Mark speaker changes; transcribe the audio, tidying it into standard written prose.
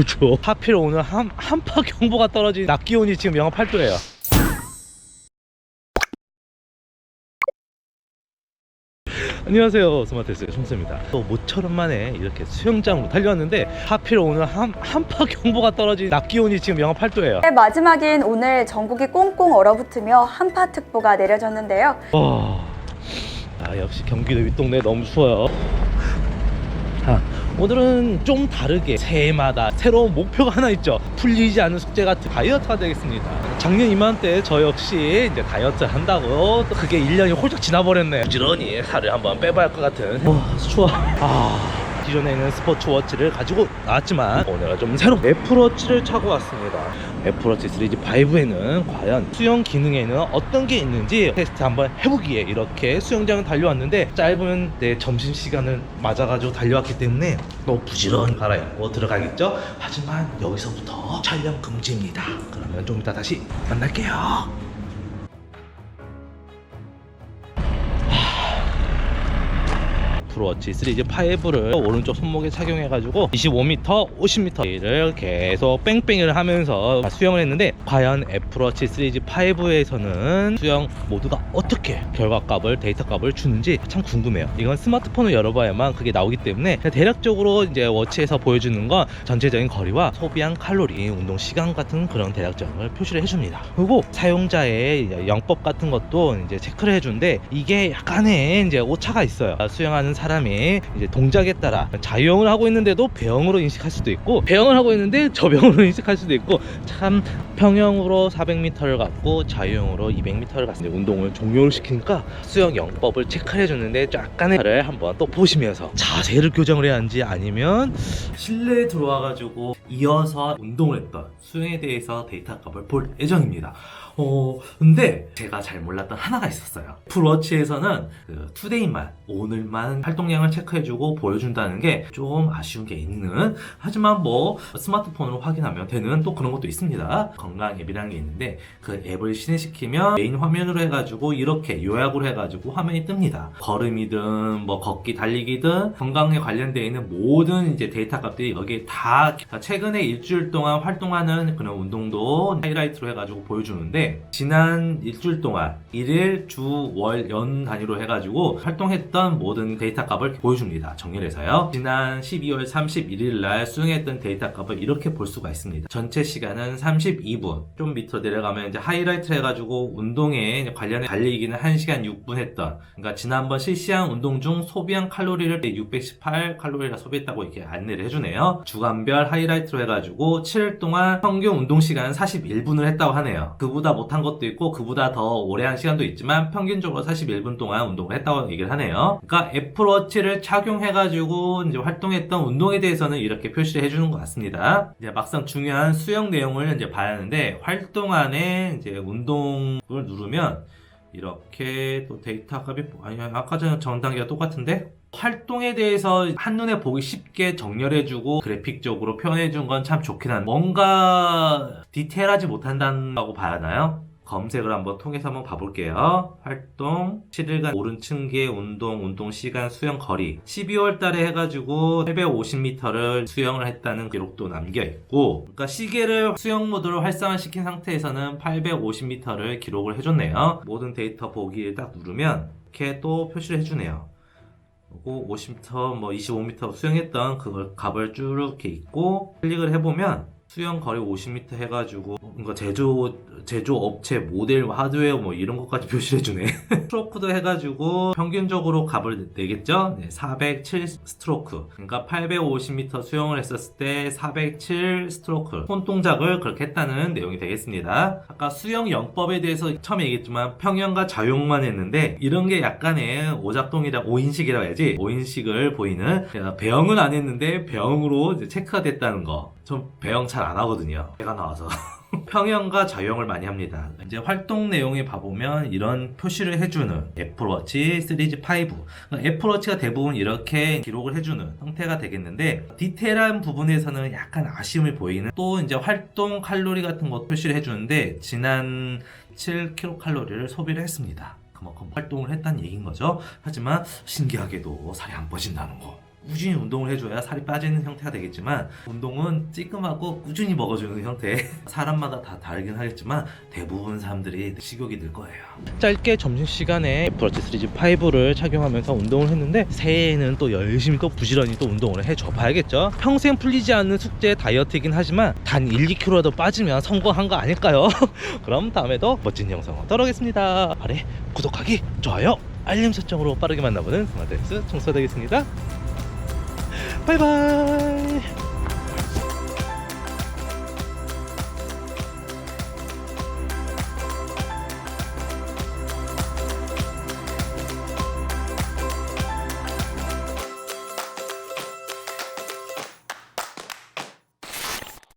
Speaker 1: 좋아. 하필 오늘 한파 경보가 떨어진 낮 기온이 지금 영하 8도예요. 안녕하세요, 스마트스의 총수입니다. 또 모처럼 만에 이렇게 수영장으로 달려왔는데 하필 오늘 한파 경보가 떨어진 낮 기온이 지금 영하 8도예요.
Speaker 2: 마지막인 오늘 전국이 꽁꽁 얼어붙으며 한파특보가 내려졌는데요.
Speaker 1: 역시 경기도 윗동네 너무 추워요. 오늘은 좀 다르게 새해마다 새로운 목표가 하나 있죠. 풀리지 않는 숙제가 다이어트가 되겠습니다. 작년 이맘때 저 역시 이제 다이어트 한다고 또 그게 1년이 홀쩍 지나버렸네. 부지런히 살을 한번 빼봐야 할 것 같은. 추워. 기존에는 스포츠워치를 가지고 나왔지만 오늘은 좀 새로운 애플워치를 차고 왔습니다. 애플워치 시리즈 5에는 과연 수영 기능에는 어떤 게 있는지 테스트 한번 해보기에 이렇게 수영장을 달려왔는데, 짧은 내 점심시간을 맞아가지고 달려왔기 때문에 또 부지런히 갈아입고 들어가겠죠. 하지만 여기서부터 촬영 금지입니다. 그러면 좀 이따 다시 만날게요. 애플워치 시리즈 5를 오른쪽 손목에 착용해가지고 25m, 50m를 계속 뺑뺑이를 하면서 수영을 했는데, 과연 애플워치 시리즈 5에서는 수영 모두가 어떻게 결과값을, 데이터값을 주는지 참 궁금해요. 이건 스마트폰을 열어봐야만 그게 나오기 때문에 대략적으로 이제 워치에서 보여주는 건 전체적인 거리와 소비한 칼로리, 운동 시간 같은 그런 대략적을 표시를 해줍니다. 그리고 사용자의 영법 같은 것도 이제 체크를 해주는데, 이게 약간의 이제 오차가 있어요. 수영하는 사람이 이제 동작에 따라 자유형을 하고 있는데도 배영으로 인식할 수도 있고, 배영을 하고 있는데 저병으로 인식할 수도 있고, 참 평형으로 400m를 갔고 자유형으로 200m를 갔는데 운동을 종료를 시키니까 수영 영법을 체크해 줬는데, 약간의 를 한번 또 보시면서 자세를 교정을 해야 하는지, 아니면 실내에 들어와 가지고 이어서 운동을 했던 수영에 대해서 데이터 값을 볼 예정입니다. 근데 제가 잘 몰랐던 하나가 있었어요. 애플워치에서는 투데이만, 오늘만 활동량을 체크해주고 보여준다는 게 좀 아쉬운 게 있는, 하지만 뭐 스마트폰으로 확인하면 되는 또 그런 것도 있습니다. 건강 앱이라는 게 있는데, 그 앱을 실행시키면 메인 화면으로 해가지고 이렇게 요약으로 해가지고 화면이 뜹니다. 걸음이든 뭐 걷기, 달리기든 건강에 관련되어 있는 모든 이제 데이터 값들이 여기에 다 최근에 일주일 동안 활동하는 그런 운동도 하이라이트로 해가지고 보여주는데, 지난 일주일 동안 일일, 주, 월, 연 단위로 해가지고 활동했던 모든 데이터 값을 보여줍니다. 정렬해서요. 지난 12월 31일 날 수행했던 데이터 값을 이렇게 볼 수가 있습니다. 전체 시간은 32분. 좀 밑으로 내려가면 이제 하이라이트 해가지고 운동에 관련해 달리기는 1시간 6분 했던, 그러니까 지난번 실시한 운동 중 소비한 칼로리를 618 칼로리나 소비했다고 이렇게 안내를 해주네요. 주간별 하이라이트로 해가지고 7일 동안 평균 운동 시간은 41분을 했다고 하네요. 그보다 못한 것도 있고 그보다 더 오래 한 시간도 있지만 평균적으로 41분 동안 운동을 했다고 얘기를 하네요. 그러니까 애플워치를 착용해가지고 이제 활동했던 운동에 대해서는 이렇게 표시를 해주는 것 같습니다. 이제 막상 중요한 수영 내용을 이제 봐야 하는데, 활동 안에 이제 운동을 누르면 이렇게 또 데이터 값이, 아니 아까 전에 전 단계가 똑같은데, 활동에 대해서 한눈에 보기 쉽게 정렬해주고 그래픽적으로 표현해준 건 참 좋긴 한데, 뭔가 디테일하지 못한다고 봐야 하나요? 검색을 한번 통해서 한번 봐볼게요. 활동, 7일간 오른층계 운동, 운동 시간, 수영 거리. 12월 달에 해가지고 850m를 수영을 했다는 기록도 남겨있고, 그러니까 시계를 수영 모드로 활성화시킨 상태에서는 850m를 기록을 해줬네요. 모든 데이터 보기를 딱 누르면 이렇게 또 표시를 해주네요. 그리고 50m, 뭐 25m 수영했던 그걸 값을 쭉 이렇게 있고, 클릭을 해보면 수영 거리 50m 해가지고 뭔가 제조 업체 모델 하드웨어 뭐 이런 것까지 표시를 해주네. 스트로크도 해가지고 평균적으로 값을 내겠죠. 407 스트로크, 그러니까 850m 수영을 했었을 때 407 스트로크 손 동작을 그렇게 했다는 내용이 되겠습니다. 아까 수영 영법에 대해서 처음에 얘기했지만 평형과 자유형만 했는데, 이런 게 약간의 오인식이라고 해야지, 오인식을 보이는, 배영은 안 했는데 배영으로 이제 체크가 됐다는 거. 전 배영 잘 안 하거든요, 제가 나와서. 평형과 자유형을 많이 합니다. 이제 활동 내용에 봐보면 이런 표시를 해주는 애플워치 시리즈 5, 애플워치가 대부분 이렇게 기록을 해주는 형태가 되겠는데, 디테일한 부분에서는 약간 아쉬움이 보이는, 또 이제 활동 칼로리 같은 거 표시를 해주는데, 지난 7kcal를 소비를 했습니다. 그만큼 활동을 했다는 얘기인 거죠. 하지만 신기하게도 살이 안 빠진다는 거. 꾸준히 운동을 해줘야 살이 빠지는 형태가 되겠지만, 운동은 찌끔하고 꾸준히 먹어주는 형태. 사람마다 다 다르긴 하겠지만 대부분 사람들이 식욕이 늘 거예요. 짧게 점심시간에 애플워치 시리즈 5를 착용하면서 운동을 했는데, 새해에는 또 열심히 또 부지런히 또 운동을 해줘 봐야겠죠. 평생 풀리지 않는 숙제 다이어트이긴 하지만 단 1~2kg라도 빠지면 성공한 거 아닐까요? 그럼 다음에도 멋진 영상으로 돌아오겠습니다. 아래 구독하기, 좋아요, 알림 설정으로 빠르게 만나보는 스마트엑스 청소되겠습니다. 바이바이.